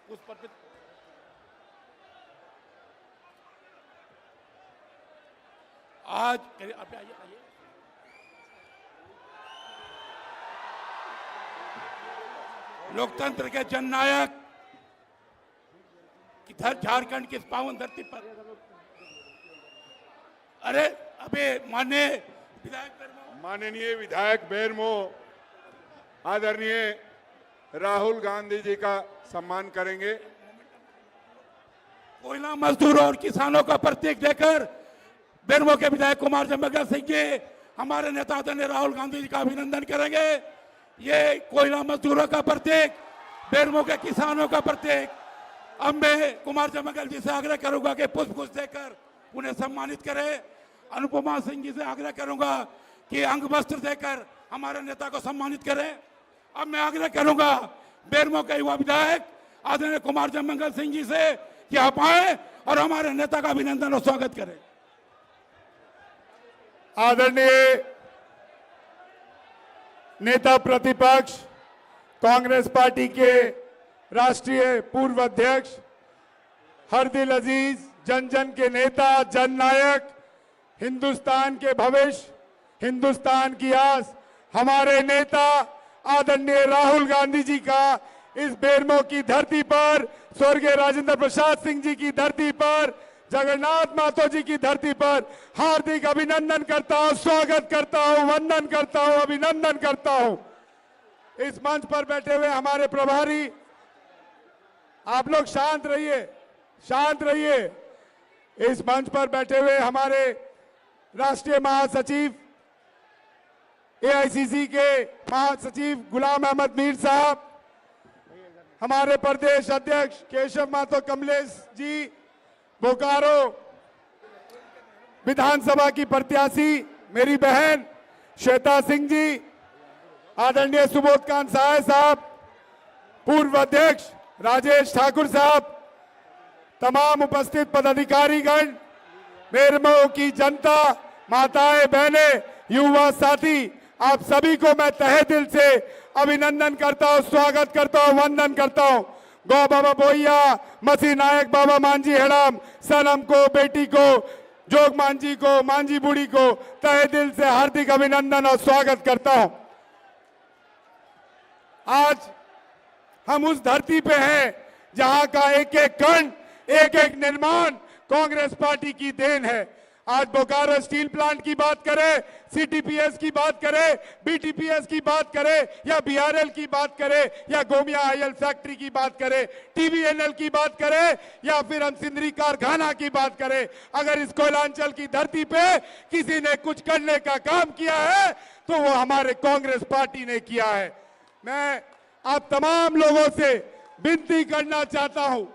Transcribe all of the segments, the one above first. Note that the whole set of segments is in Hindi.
उस पर आज आप आइए। लोकतंत्र के जननायक झारखंड की इस पावन धरती पर, अरे अबे माननीय विधायक बेरमो आदरणीय राहुल गांधी जी का सम्मान करेंगे। कोयला मजदूरों और किसानों का प्रतीक देकर बेरमो के विधायक कुमार जम्वाल सिंह जी हमारे नेता आदरणीय राहुल गांधी जी का अभिनंदन करेंगे। ये कोयला मजदूरों का प्रतीक, बेरमो के किसानों का प्रतीक। अब मैं कुमार जम्वाल जी से आग्रह करूंगा कि पुष्प देकर उन्हें सम्मानित करें। अनुपमा सिंह जी से आग्रह करूंगा कि अंग वस्त्र देकर हमारे नेता को सम्मानित करें। अब मैं आग्रह करूंगा बेरमो के युवा विधायक आदरणीय कुमार जम्वाल सिंह जी से कि आप आए और हमारे नेता का अभिनंदन और स्वागत करें। आदरणीय नेता प्रतिपक्ष कांग्रेस पार्टी के राष्ट्रीय पूर्व अध्यक्ष, हरदिल अजीज, जन जन के नेता, जननायक, हिंदुस्तान के भविष्य, हिंदुस्तान की आस, हमारे नेता आदरणीय राहुल गांधी जी का इस बेरमो की धरती पर, स्वर्गीय राजेंद्र प्रसाद सिंह जी की धरती पर, जगन्नाथ मातो जी की धरती पर हार्दिक अभिनंदन करता हूं, स्वागत करता हूं, वंदन करता हूं, अभिनंदन करता हूं। इस मंच पर बैठे हुए हमारे प्रभारी, आप लोग शांत रहिए, शांत रहिए। इस मंच पर बैठे हुए हमारे राष्ट्रीय महासचिव, एआईसीसी के महासचिव गुलाम अहमद मीर साहब, हमारे प्रदेश अध्यक्ष केशव मातो कमलेश जी, बोकारो विधानसभा की प्रत्याशी मेरी बहन श्वेता सिंह जी, आदरणीय सुबोध कांत सहाय साहब, पूर्व अध्यक्ष राजेश ठाकुर साहब, तमाम उपस्थित पदाधिकारीगण, बेरमो की जनता, माताएं, बहनें, युवा साथी, आप सभी को मैं तहे दिल से अभिनंदन करता हूं, स्वागत करता हूं, वंदन करता हूं। गौ बाबा बोइया, मसी नायक बाबा मांझी हेड़म, सनम को, बेटी को, जोग मांझी को, मांझी बूढ़ी को तहे दिल से हार्दिक अभिनंदन और स्वागत करता हूं। आज हम उस धरती पे हैं जहां का एक एक कण, एक एक निर्माण कांग्रेस पार्टी की देन है। आज बोकारो स्टील प्लांट की बात करें, सीटीपीएस की बात करें, बीटीपीएस की बात करें, या बीआरएल की बात करें, या गोमिया आयल फैक्ट्री की बात करें, टीवीएनएल की बात करें, या फिर हम सिंदरी कारखाना की बात करें, अगर इस कोयलांचल की धरती पे किसी ने कुछ करने का काम किया है तो वो हमारे कांग्रेस पार्टी ने किया है। मैं आप तमाम लोगों से विनती करना चाहता हूं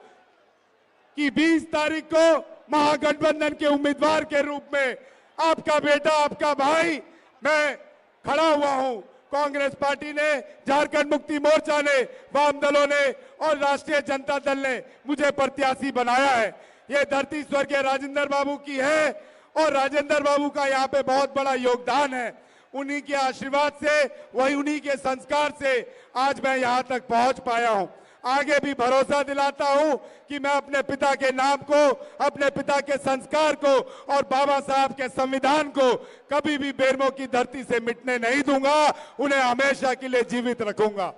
कि 20 तारीख को महागठबंधन के उम्मीदवार के रूप में आपका बेटा, आपका भाई मैं खड़ा हुआ हूं। कांग्रेस पार्टी ने, झारखंड मुक्ति मोर्चा ने, वाम दलों ने और राष्ट्रीय जनता दल ने मुझे प्रत्याशी बनाया है। ये धरती स्वर्गीय राजेंद्र बाबू की है और राजेंद्र बाबू का यहाँ पे बहुत बड़ा योगदान है। उन्हीं के आशीर्वाद से, वही उन्हीं के संस्कार से आज मैं यहाँ तक पहुंच पाया हूं। आगे भी भरोसा दिलाता हूं कि मैं अपने पिता के नाम को, अपने पिता के संस्कार को और बाबा साहब के संविधान को कभी भी बेरमो की धरती से मिटने नहीं दूंगा, उन्हें हमेशा के लिए जीवित रखूंगा।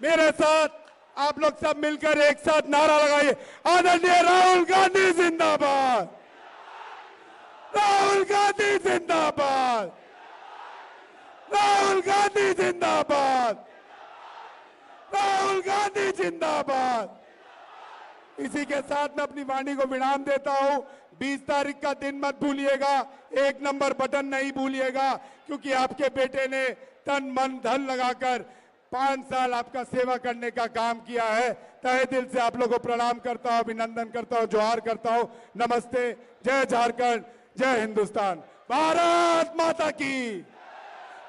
मेरे साथ आप लोग सब मिलकर एक साथ नारा लगाइए, आदरणीय राहुल गांधी जिंदाबाद, राहुल गांधी जिंदाबाद, राहुल गांधी जिंदाबाद, राहुल गांधी जिंदाबाद। इसी के साथ मैं अपनी वाणी को विराम देता हूं। 20 तारीख का दिन मत भूलिएगा, 1 नंबर बटन नहीं भूलिएगा, क्योंकि आपके बेटे ने तन मन धन लगाकर 5 साल आपका सेवा करने का काम किया है। तहे दिल से आप लोगों को प्रणाम करता हूं, अभिनंदन करता हूं, जोहार करता हूं। नमस्ते, जय झारखंड, जय हिंदुस्तान, भारत माता की,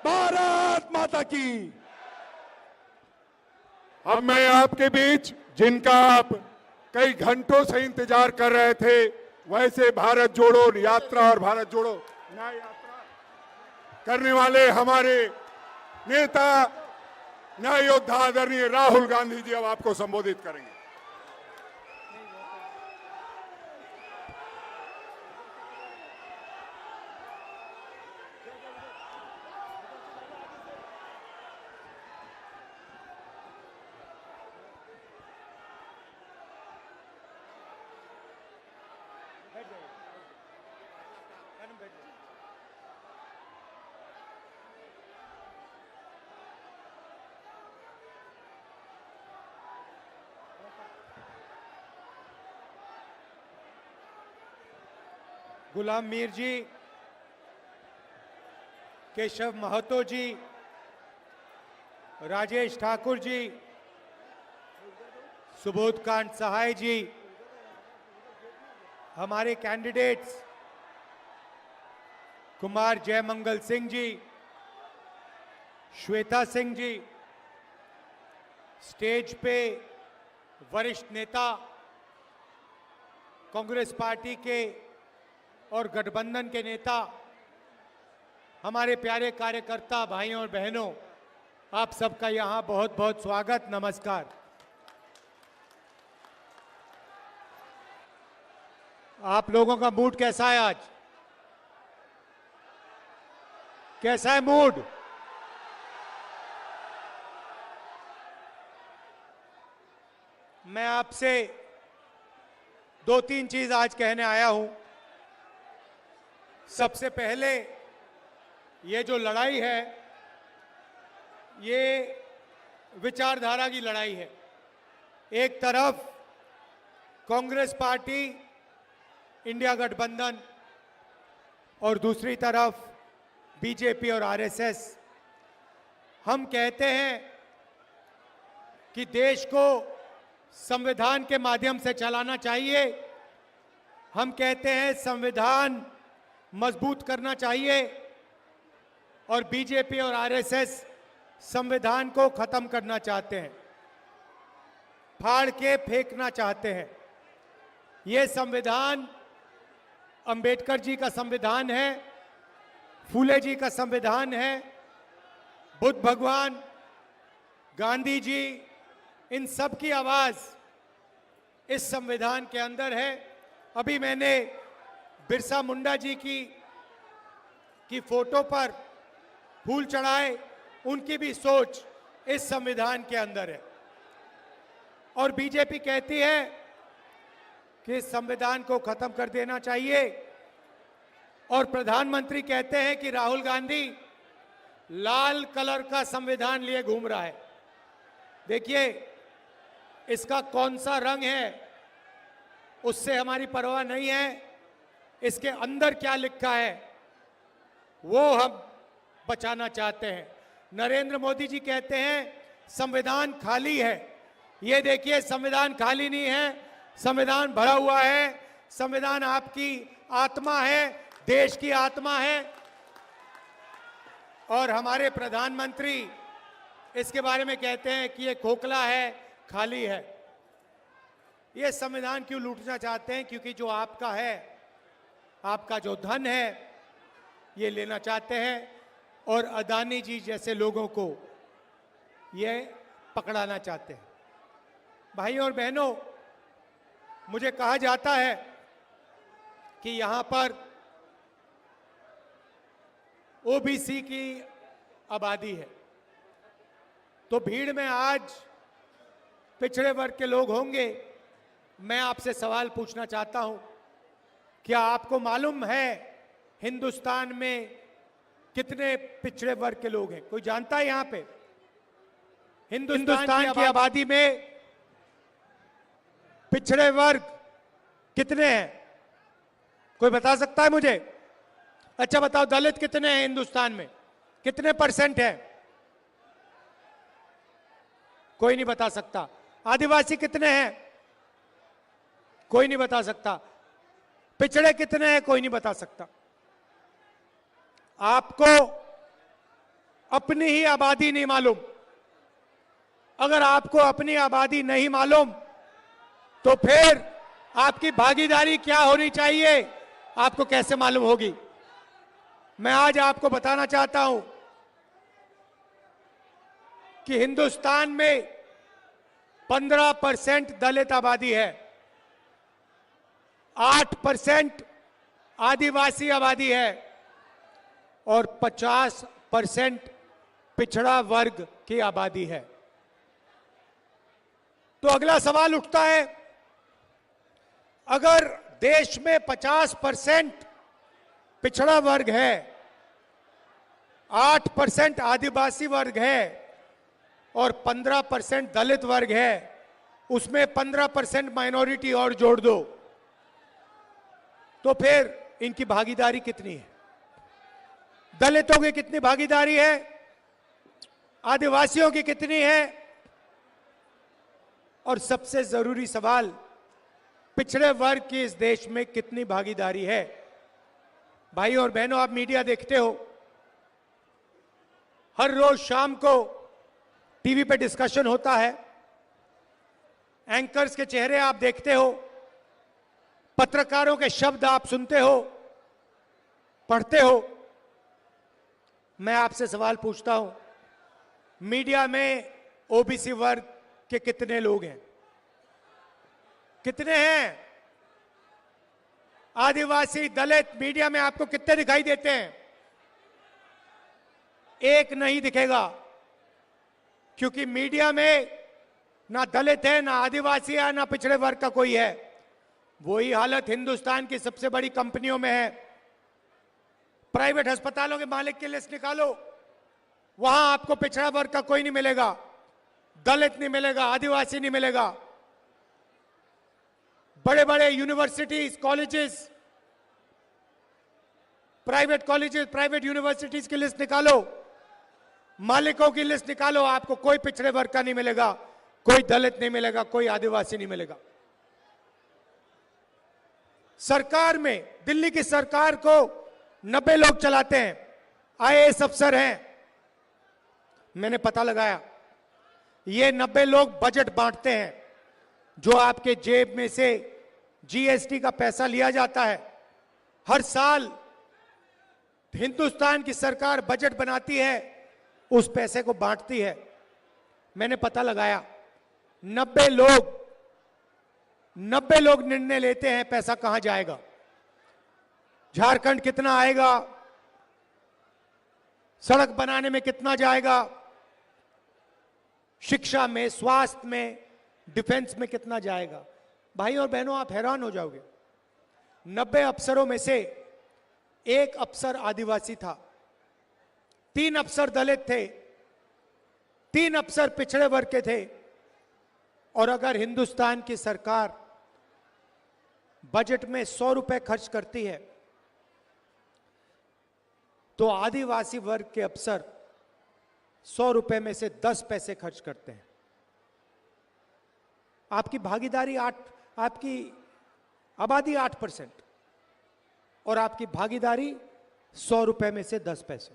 भारत माता की। अब मैं आपके बीच, जिनका आप कई घंटों से इंतजार कर रहे थे, वैसे भारत जोड़ो यात्रा और भारत जोड़ो न्याय यात्रा करने वाले हमारे नेता न्याय योद्धा आदरणीय राहुल गांधी जी अब आपको संबोधित करेंगे। गुलाम मीर जी, केशव महतो जी, राजेश ठाकुर जी, सुबोध कांत सहाय जी, हमारे कैंडिडेट्स कुमार जयमंगल सिंह जी, श्वेता सिंह जी, स्टेज पे वरिष्ठ नेता कांग्रेस पार्टी के और गठबंधन के नेता, हमारे प्यारे कार्यकर्ता भाइयों और बहनों, आप सबका यहां बहुत बहुत स्वागत, नमस्कार। आप लोगों का मूड कैसा है आज? कैसा है मूड? मैं आपसे दो तीन चीज आज कहने आया हूं। सबसे पहले, ये जो लड़ाई है, ये विचारधारा की लड़ाई है। एक तरफ कांग्रेस पार्टी, इंडिया गठबंधन, और दूसरी तरफ बीजेपी और आरएसएस। हम कहते हैं कि देश को संविधान के माध्यम से चलाना चाहिए। हम कहते हैं संविधान मजबूत करना चाहिए, और बीजेपी और आरएसएस संविधान को खत्म करना चाहते हैं, फाड़ के फेंकना चाहते हैं। ये संविधान अंबेडकर जी का संविधान है, फूले जी का संविधान है, बुद्ध भगवान, गांधी जी, इन सब की आवाज इस संविधान के अंदर है। अभी मैंने बिरसा मुंडा जी की फोटो पर फूल चढ़ाए, उनकी भी सोच इस संविधान के अंदर है। और बीजेपी कहती है कि इस संविधान को खत्म कर देना चाहिए, और प्रधानमंत्री कहते हैं कि राहुल गांधी लाल कलर का संविधान लिए घूम रहा है। देखिए, इसका कौन सा रंग है उससे हमारी परवाह नहीं है, इसके अंदर क्या लिखा है वो हम बचाना चाहते हैं। नरेंद्र मोदी जी कहते हैं संविधान खाली है। ये देखिए, संविधान खाली नहीं है, संविधान भरा हुआ है। संविधान आपकी आत्मा है, देश की आत्मा है। और हमारे प्रधानमंत्री इसके बारे में कहते हैं कि ये खोखला है, खाली है। ये संविधान क्यों लूटना चाहते हैं? क्योंकि जो आपका है, आपका जो धन है, ये लेना चाहते हैं, और अदानी जी जैसे लोगों को ये पकड़ाना चाहते हैं। भाइयों और बहनों, मुझे कहा जाता है कि यहां पर ओबीसी की आबादी है, तो भीड़ में आज पिछड़े वर्ग के लोग होंगे। मैं आपसे सवाल पूछना चाहता हूं, क्या आपको मालूम है हिंदुस्तान में कितने पिछड़े वर्ग के लोग हैं? कोई जानता है? यहां पे हिंदुस्तान की आबादी में पिछड़े वर्ग कितने हैं? कोई बता सकता है मुझे? अच्छा बताओ, दलित कितने हैं हिंदुस्तान में? कितने % है? कोई नहीं बता सकता। आदिवासी कितने हैं? कोई नहीं बता सकता। पिछड़े कितने हैं? कोई नहीं बता सकता। आपको अपनी ही आबादी नहीं मालूम। अगर आपको अपनी आबादी नहीं मालूम तो फिर आपकी भागीदारी क्या होनी चाहिए आपको कैसे मालूम होगी? मैं आज आपको बताना चाहता हूं कि हिंदुस्तान में 15% दलित आबादी है, 8% आदिवासी आबादी है और 50% पिछड़ा वर्ग की आबादी है। तो अगला सवाल उठता है, अगर देश में 50% पिछड़ा वर्ग है, 8% आदिवासी वर्ग है और 15% दलित वर्ग है, उसमें 15% माइनॉरिटी और जोड़ दो, तो फिर इनकी भागीदारी कितनी है? दलितों की कितनी भागीदारी है? आदिवासियों की कितनी है? और सबसे जरूरी सवाल, पिछड़े वर्ग की इस देश में कितनी भागीदारी है? भाई और बहनों, आप मीडिया देखते हो, हर रोज शाम को टीवी पे डिस्कशन होता है, एंकर्स के चेहरे आप देखते हो, पत्रकारों के शब्द आप सुनते हो, पढ़ते हो। मैं आपसे सवाल पूछता हूं, मीडिया में ओबीसी वर्ग के कितने लोग हैं? कितने हैं? आदिवासी, दलित मीडिया में आपको कितने दिखाई देते हैं? एक नहीं दिखेगा, क्योंकि मीडिया में ना दलित है, ना आदिवासी है, ना पिछड़े वर्ग का कोई है। वही हालत हिंदुस्तान की सबसे बड़ी कंपनियों में है। प्राइवेट अस्पतालों के मालिक की लिस्ट निकालो, वहां आपको पिछड़ा वर्ग का कोई नहीं मिलेगा, दलित नहीं मिलेगा, आदिवासी नहीं मिलेगा। बड़े बड़े universities, colleges, private colleges, private universities की लिस्ट निकालो, मालिकों की लिस्ट निकालो, आपको कोई पिछड़े वर्ग का नहीं मिलेगा, कोई दलित नहीं मिलेगा, कोई आदिवासी नहीं मिलेगा। सरकार में, दिल्ली की सरकार को 90 लोग चलाते हैं, आईएएस अफसर हैं। मैंने पता लगाया, ये 90 लोग बजट बांटते हैं। जो आपके जेब में से जीएसटी का पैसा लिया जाता है, हर साल हिंदुस्तान की सरकार बजट बनाती है, उस पैसे को बांटती है। मैंने पता लगाया, 90 लोग निर्णय लेते हैं पैसा कहां जाएगा, झारखंड कितना आएगा, सड़क बनाने में कितना जाएगा, शिक्षा में, स्वास्थ्य में, डिफेंस में कितना जाएगा। भाई और बहनों, आप हैरान हो जाओगे, 90 अफसरों में से एक अफसर आदिवासी था, 3 अफसर दलित थे, 3 अफसर पिछड़े वर्ग के थे। और अगर हिंदुस्तान की सरकार बजट में 100 रुपए खर्च करती है, तो आदिवासी वर्ग के अफसर 100 रुपए में से 10 पैसे खर्च करते हैं। आपकी भागीदारी आपकी आबादी 8% और आपकी भागीदारी 100 रुपए में से 10 पैसे।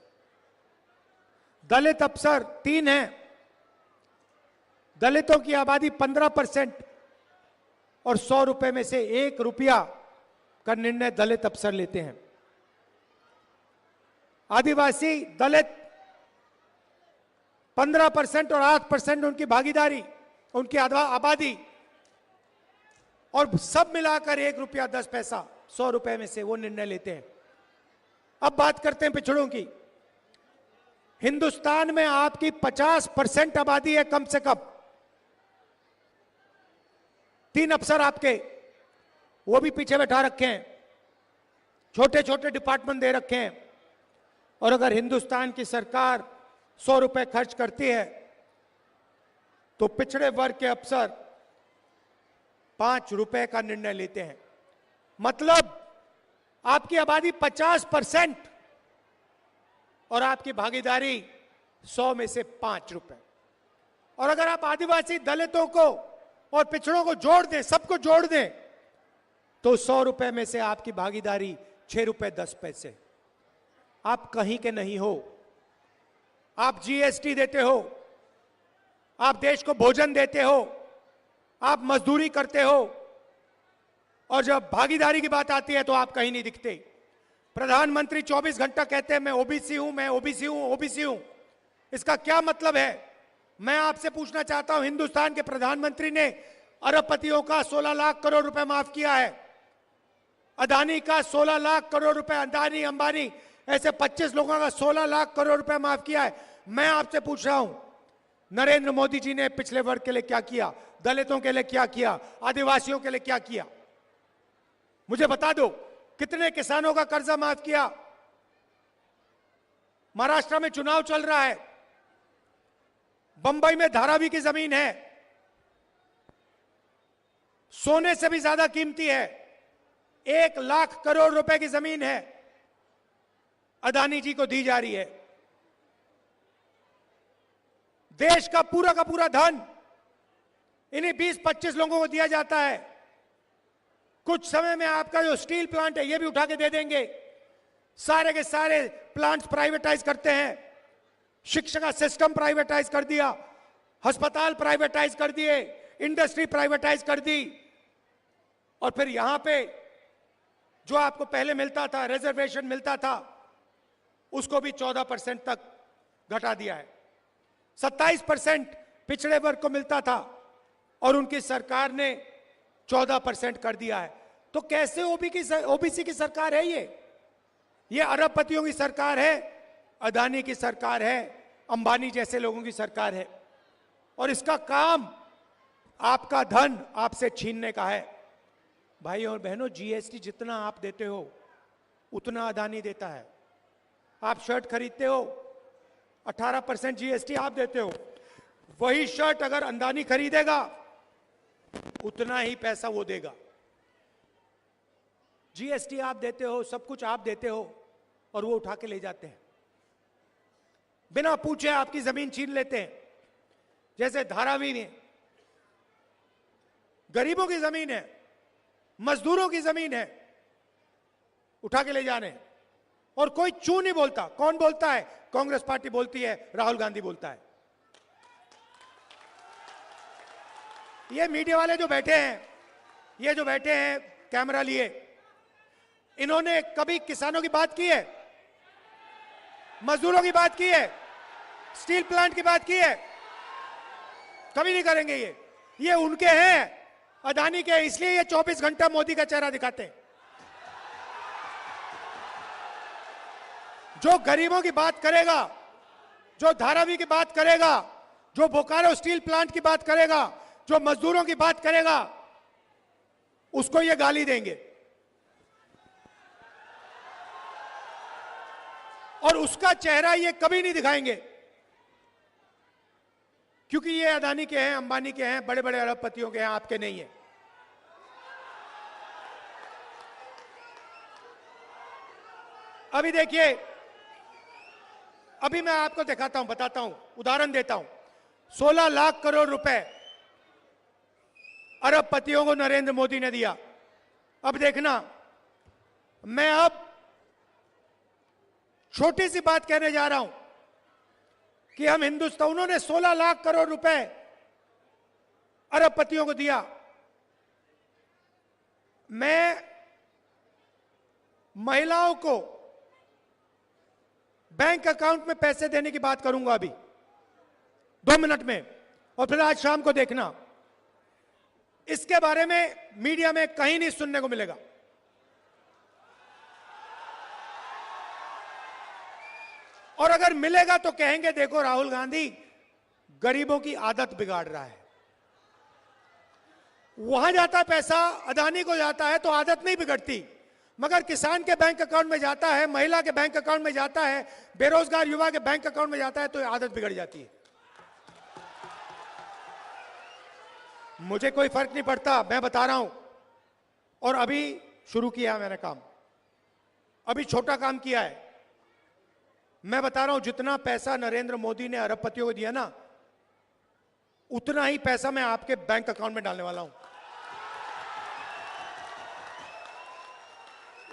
दलित अफसर 3 हैं, दलितों की आबादी 15% और 100 रुपए में से 1 रुपया का निर्णय दलित अफसर लेते हैं। आदिवासी, दलित 15% और 8% उनकी भागीदारी, उनकी आबादी, और सब मिलाकर 1 रुपया 10 पैसा 100 रुपए में से वो निर्णय लेते हैं। अब बात करते हैं पिछड़ों की। हिंदुस्तान में आपकी 50% आबादी है कम से कम। 3 अफसर आपके, वो भी पीछे बैठा रखे हैं, छोटे छोटे डिपार्टमेंट दे रखे हैं। और अगर हिंदुस्तान की सरकार 100 रुपए खर्च करती है, तो पिछड़े वर्ग के अफसर 5 रुपए का निर्णय लेते हैं। मतलब आपकी आबादी 50% और आपकी भागीदारी 100 में से 5 रुपए। और अगर आप आदिवासी, दलितों को और पिछड़ों को जोड़ दें, सबको जोड़ दें, तो 100 रुपए में से आपकी भागीदारी 6 रुपए 10 पैसे। आप कहीं के नहीं हो। आप जीएसटी देते हो, आप देश को भोजन देते हो, आप मजदूरी करते हो, और जब भागीदारी की बात आती है तो आप कहीं नहीं दिखते। प्रधानमंत्री 24 घंटा कहते हैं मैं ओबीसी हूं, मैं ओबीसी हूं, ओबीसी हूं। इसका क्या मतलब है? मैं आपसे पूछना चाहता हूं, हिंदुस्तान के प्रधानमंत्री ने अरबपतियों का 16 लाख करोड़ रुपए माफ किया है, अदानी का 16 लाख करोड़ रुपए, अदानी अंबानी ऐसे 25 लोगों का 16 लाख करोड़ रुपए माफ किया है। मैं आपसे पूछ रहा हूं, नरेंद्र मोदी जी ने पिछले वर्ग के लिए क्या किया, दलितों के लिए क्या किया, आदिवासियों के लिए क्या किया? मुझे बता दो, कितने किसानों का कर्जा माफ किया? महाराष्ट्र में चुनाव चल रहा है, बंबई में धारावी की जमीन है, सोने से भी ज्यादा कीमती है, 1 लाख करोड़ रुपए की जमीन है, अदानी जी को दी जा रही है। देश का पूरा धन इन्हीं 20-25 लोगों को दिया जाता है। कुछ समय में आपका जो स्टील प्लांट है ये भी उठा के दे देंगे। सारे के सारे प्लांट्स प्राइवेटाइज करते हैं, शिक्षा का सिस्टम प्राइवेटाइज कर दिया, अस्पताल प्राइवेटाइज कर दिए, इंडस्ट्री प्राइवेटाइज कर दी, और फिर यहां पे जो आपको पहले मिलता था, रिजर्वेशन मिलता था, उसको भी 14% तक घटा दिया है। 27% पिछड़े वर्ग को मिलता था और उनकी सरकार ने 14% कर दिया है। तो कैसे ओबीसी की सरकार है ये अरबपतियों की सरकार है, अदानी की सरकार है, अंबानी जैसे लोगों की सरकार है, और इसका काम आपका धन आपसे छीनने का है। भाई और बहनों, जीएसटी जितना आप देते हो उतना अदानी देता है। आप शर्ट खरीदते हो, 18% जीएसटी आप देते हो, वही शर्ट अगर अदानी खरीदेगा उतना ही पैसा वो देगा। जीएसटी आप देते हो, सब कुछ आप देते हो, और वो उठा के ले जाते हैं, बिना पूछे आपकी जमीन छीन लेते हैं। जैसे धारावी में गरीबों की जमीन है, मजदूरों की जमीन है, उठा के ले जाने, और कोई चू नहीं बोलता। कौन बोलता है? कांग्रेस पार्टी बोलती है, राहुल गांधी बोलता है। ये मीडिया वाले जो बैठे हैं, ये जो बैठे हैं कैमरा लिए, इन्होंने कभी किसानों की बात की है, मजदूरों की बात की है, स्टील प्लांट की बात की है? कभी नहीं करेंगे। ये उनके हैं, अदानी के, इसलिए ये 24 घंटा मोदी का चेहरा दिखाते हैं। जो गरीबों की बात करेगा, जो धारावी की बात करेगा, जो बोकारो स्टील प्लांट की बात करेगा, जो मजदूरों की बात करेगा, उसको ये गाली देंगे, और उसका चेहरा ये कभी नहीं दिखाएंगे, क्योंकि ये अदानी के हैं, अंबानी के हैं, बड़े बड़े अरबपतियों के हैं, आपके नहीं है। अभी देखिए, अभी मैं आपको दिखाता हूं, बताता हूं, उदाहरण देता हूं। 16 लाख करोड़ रुपए अरबपतियों को नरेंद्र मोदी ने दिया। अब देखना, मैं अब छोटी सी बात कहने जा रहा हूं कि हम हिंदुस्तानियों ने 16 लाख करोड़ रुपए अरबपतियों को दिया। मैं महिलाओं को बैंक अकाउंट में पैसे देने की बात करूंगा अभी 2 मिनट में, और फिर आज शाम को देखना, इसके बारे में मीडिया में कहीं नहीं सुनने को मिलेगा। और अगर मिलेगा तो कहेंगे देखो राहुल गांधी गरीबों की आदत बिगाड़ रहा है। वहां जाता पैसा, अदानी को जाता है तो आदत नहीं बिगड़ती, मगर किसान के बैंक अकाउंट में जाता है, महिला के बैंक अकाउंट में जाता है, बेरोजगार युवा के बैंक अकाउंट में जाता है तो आदत बिगड़ जाती है। मुझे कोई फर्क नहीं पड़ता, मैं बता रहा हूं, और अभी शुरू किया मैंने काम, अभी छोटा काम किया है। मैं बता रहा हूं, जितना पैसा नरेंद्र मोदी ने अरबपतियों को दिया ना, उतना ही पैसा मैं आपके बैंक अकाउंट में डालने वाला हूं।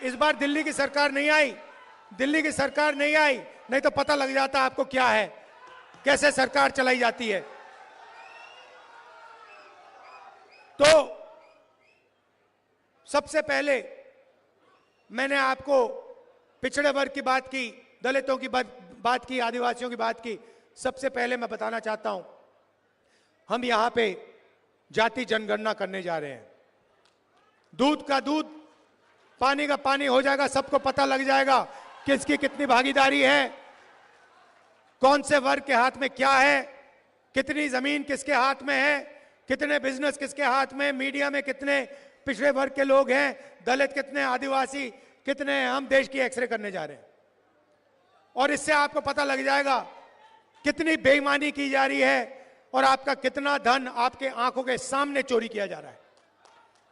इस बार दिल्ली की सरकार नहीं आई, दिल्ली की सरकार नहीं आई, नहीं तो पता लग जाता आपको क्या है, कैसे सरकार चलाई जाती है। तो सबसे पहले मैंने आपको पिछड़े वर्ग की बात की, दलितों की बात की, आदिवासियों की बात की। सबसे पहले मैं बताना चाहता हूं हम यहां पे जाति जनगणना करने जा रहे हैं। दूध का दूध, पानी का पानी हो जाएगा, सबको पता लग जाएगा किसकी कितनी भागीदारी है, कौन से वर्ग के हाथ में क्या है, कितनी जमीन किसके हाथ में है, कितने बिजनेस किसके हाथ में, मीडिया में कितने पिछड़े वर्ग के लोग हैं, दलित कितने, आदिवासी कितने हैं। हम देश की एक्सरे करने जा रहे हैं और इससे आपको पता लग जाएगा कितनी बेईमानी की जा रही है और आपका कितना धन आपके आंखों के सामने चोरी किया जा रहा है।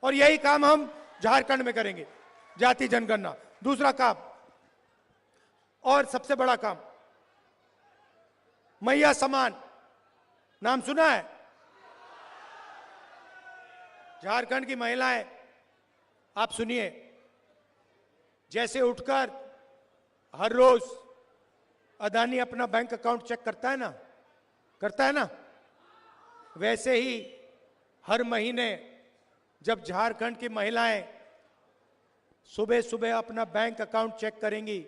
और यही काम हम झारखंड में करेंगे, जाति जनगणना। दूसरा काम और सबसे बड़ा काम, मैया सम्मान, नाम सुना है? झारखंड की महिलाएं, आप सुनिए, जैसे उठकर हर रोज अदानी अपना बैंक अकाउंट चेक करता है ना, वैसे ही हर महीने जब झारखंड की महिलाएं सुबह सुबह अपना बैंक अकाउंट चेक करेंगी,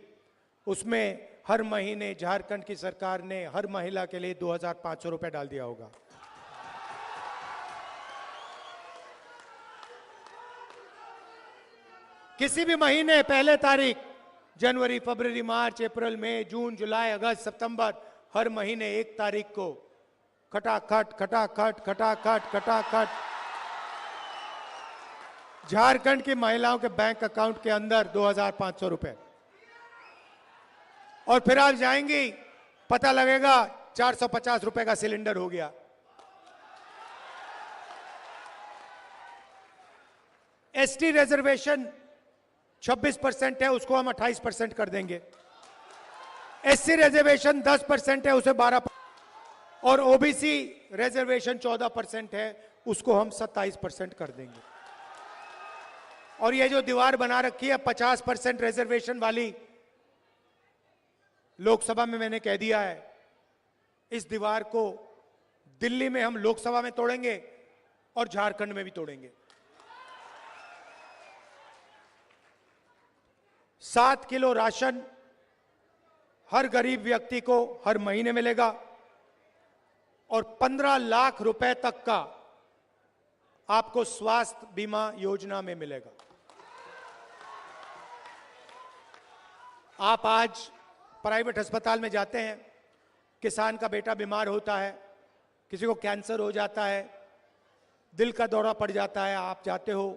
उसमें हर महीने झारखंड की सरकार ने हर महिला के लिए 2500 रुपए डाल दिया होगा। किसी भी महीने पहले तारीख, जनवरी, फरवरी, मार्च, अप्रैल, मई, जून, जुलाई, अगस्त, सितंबर, हर महीने 1 तारीख को खटाखट खटाखट खटाखट खटाखट झारखंड की महिलाओं के बैंक अकाउंट के अंदर 2500 रुपए। और फिर आप जाएंगी, पता लगेगा 450 रुपए का सिलेंडर हो गया। एसटी रिजर्वेशन 26% है, उसको हम 28% कर देंगे। एससी रिजर्वेशन 10% है, उसे 12%, और ओबीसी रिजर्वेशन 14% है, उसको हम 27% कर देंगे। और ये जो दीवार बना रखी है 50% रिजर्वेशन वाली, लोकसभा में मैंने कह दिया है, इस दीवार को दिल्ली में हम लोकसभा में तोड़ेंगे और झारखंड में भी तोड़ेंगे। 7 किलो राशन हर गरीब व्यक्ति को हर महीने मिलेगा और 15 लाख रुपए तक का आपको स्वास्थ्य बीमा योजना में मिलेगा। आप आज प्राइवेट अस्पताल में जाते हैं, किसान का बेटा बीमार होता है, किसी को कैंसर हो जाता है, दिल का दौरा पड़ जाता है, आप जाते हो,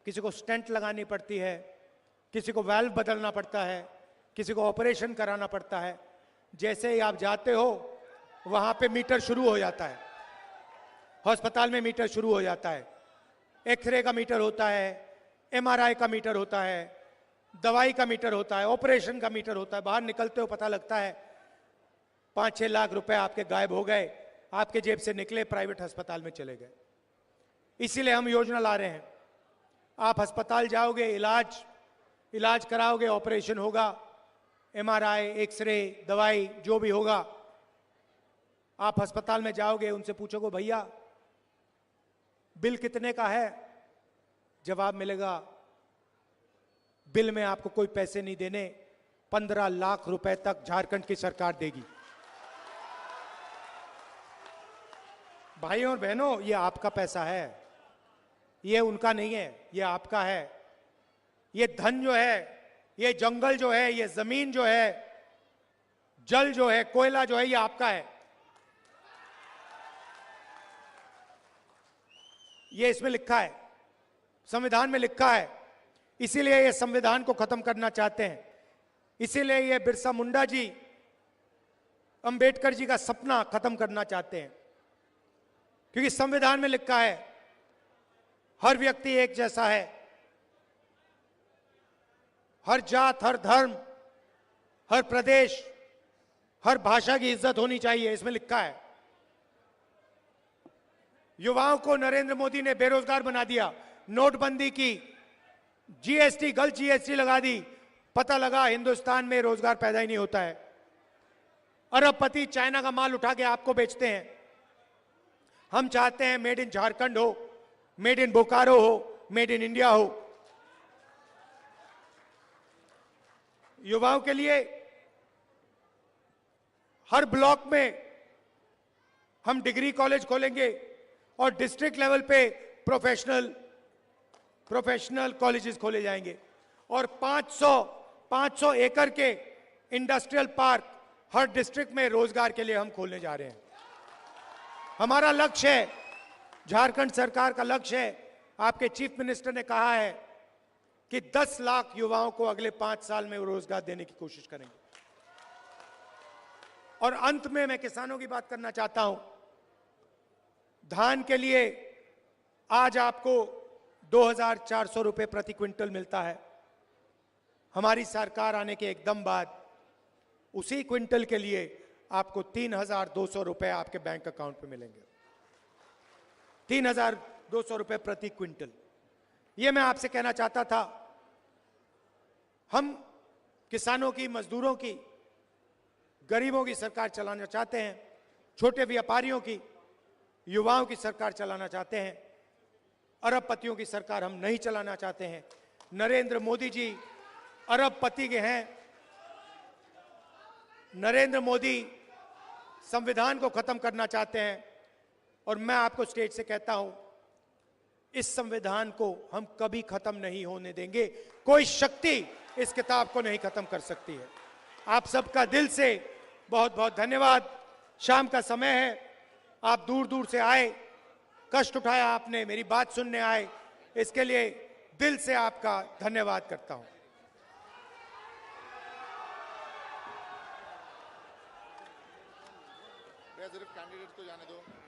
किसी को स्टेंट लगानी पड़ती है, किसी को वाल्व बदलना पड़ता है, किसी को ऑपरेशन कराना पड़ता है। जैसे ही आप जाते हो वहां पे मीटर शुरू हो जाता है, अस्पताल में मीटर शुरू हो जाता है। एक्सरे का मीटर होता है, एमआरआई का मीटर होता है, दवाई का मीटर होता है, ऑपरेशन का मीटर होता है। बाहर निकलते हो पता लगता है 5-6 लाख रुपए आपके गायब हो गए, आपके जेब से निकले, प्राइवेट अस्पताल में चले गए। इसीलिए हम योजना ला रहे हैं, आप अस्पताल जाओगे, इलाज कराओगे, ऑपरेशन होगा, एमआरआई, एक्सरे, दवाई जो भी होगा, आप अस्पताल में जाओगे, उनसे पूछोगे भैया बिल कितने का है, जवाब मिलेगा बिल में आपको कोई पैसे नहीं देने, 15 लाख रुपए तक झारखंड की सरकार देगी। भाइयों और बहनों, ये आपका पैसा है, ये उनका नहीं है, ये आपका है। ये धन जो है, ये जंगल जो है, ये जमीन जो है, जल जो है, कोयला जो है, ये आपका है। ये इसमें लिखा है, संविधान में लिखा है। इसीलिए ये संविधान को खत्म करना चाहते हैं। इसीलिए ये बिरसा मुंडा जी, अंबेडकर जी का सपना खत्म करना चाहते हैं, क्योंकि संविधान में लिखा है हर व्यक्ति एक जैसा है, हर जात, हर धर्म, हर प्रदेश, हर भाषा की इज्जत होनी चाहिए, इसमें लिखा है। युवाओं को नरेंद्र मोदी ने बेरोजगार बना दिया, नोटबंदी की, जीएसटी, गलत जीएसटी लगा दी, पता लगा हिंदुस्तान में रोजगार पैदा ही नहीं होता है। अरबपति चाइना का माल उठा के आपको बेचते हैं। हम चाहते हैं मेड इन झारखंड हो, मेड इन बोकारो हो, मेड इन इंडिया हो। युवाओं के लिए हर ब्लॉक में हम डिग्री कॉलेज खोलेंगे, और डिस्ट्रिक्ट लेवल पे प्रोफेशनल कॉलेजेस खोले जाएंगे और 500 एकड़ के इंडस्ट्रियल पार्क हर डिस्ट्रिक्ट में रोजगार के लिए हम खोलने जा रहे हैं। हमारा लक्ष्य है, झारखंड सरकार का लक्ष्य है, आपके चीफ मिनिस्टर ने कहा है कि 10 लाख युवाओं को अगले 5 साल में रोजगार देने की कोशिश करेंगे। और अंत में मैं किसानों की बात करना चाहता हूं। धान के लिए आज आपको 2,400 रुपए प्रति क्विंटल मिलता है। हमारी सरकार आने के एकदम बाद उसी क्विंटल के लिए आपको 3,200 रुपए आपके बैंक अकाउंट पे मिलेंगे। 3,200 रुपए प्रति क्विंटल। यह मैं आपसे कहना चाहता था, हम किसानों की, मजदूरों की, गरीबों की सरकार चलाना चाहते हैं, छोटे व्यापारियों की, युवाओं की सरकार चलाना चाहते हैं। अरबपतियों की सरकार हम नहीं चलाना चाहते हैं। नरेंद्र मोदी जी अरबपति के हैं। नरेंद्र मोदी संविधान को खत्म करना चाहते हैं और मैं आपको स्टेज से कहता हूं, इस संविधान को हम कभी खत्म नहीं होने देंगे। कोई शक्ति इस किताब को नहीं खत्म कर सकती है। आप सबका दिल से बहुत बहुत धन्यवाद। शाम का समय है, आप दूर दूर से आए, कष्ट उठाया आपने, मेरी बात सुनने आए, इसके लिए दिल से आपका धन्यवाद करता हूं। सिर्फ कैंडिडेट को जाने दो।